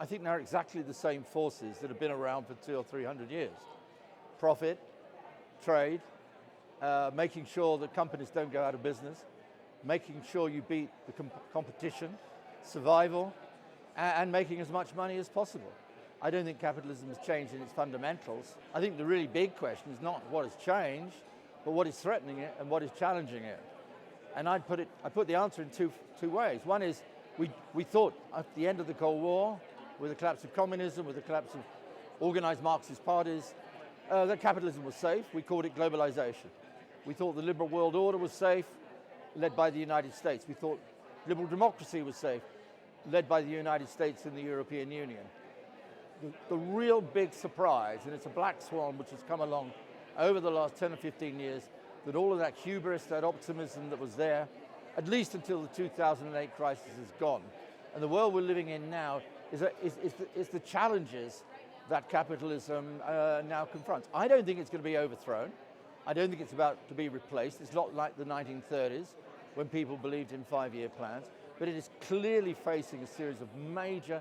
I think they're exactly the same forces that have been around for 200 or 300 years. Profit, trade, making sure that companies don't go out of business, making sure you beat the competition, survival, and making as much money as possible. I don't think capitalism has changed in its fundamentals. I think the really big question is not what has changed, but what is threatening it and what is challenging it. And I put the answer in two ways. One is we thought at the end of the Cold War, with the collapse of communism, with the collapse of organized Marxist parties, that capitalism was safe. We called it globalization. We thought the liberal world order was safe, led by the United States. We thought liberal democracy was safe, led by the United States and the European Union. The real big surprise, and it's a black swan which has come along over the last 10 or 15 years, that all of that hubris, that optimism that was there, at least until the 2008 crisis, is gone. And the world we're living in now is the challenges that capitalism now confronts. I don't think it's going to be overthrown. I don't think it's about to be replaced. It's not like the 1930s when people believed in 5-year plans, but it is clearly facing a series of major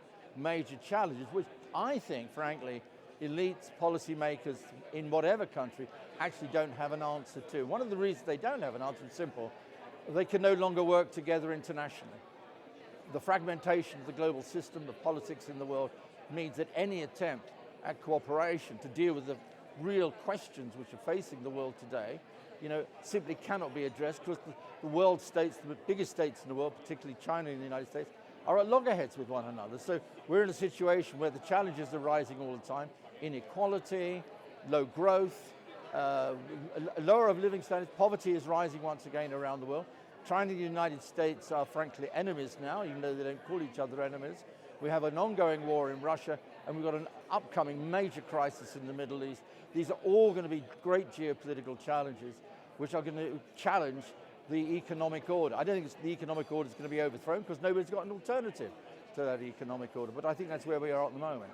challenges, which I think, frankly, elites, policymakers in whatever country actually don't have an answer to. One of the reasons they don't have an answer is simple. They can no longer work together internationally. The fragmentation of the global system, of politics in the world, means that any attempt at cooperation to deal with the real questions which are facing the world today, simply cannot be addressed because the world states, the biggest states in the world, particularly China and the United States, are at loggerheads with one another. So we're in a situation where the challenges are rising all the time. Inequality, low growth, lower of living standards, poverty is rising once again around the world. China and the United States are frankly enemies now, even though they don't call each other enemies. We have an ongoing war in Russia, and we've got an upcoming major crisis in the Middle East. These are all going to be great geopolitical challenges, which are going to challenge the economic order. I don't think the economic order is going to be overthrown because nobody's got an alternative to that economic order, but I think that's where we are at the moment.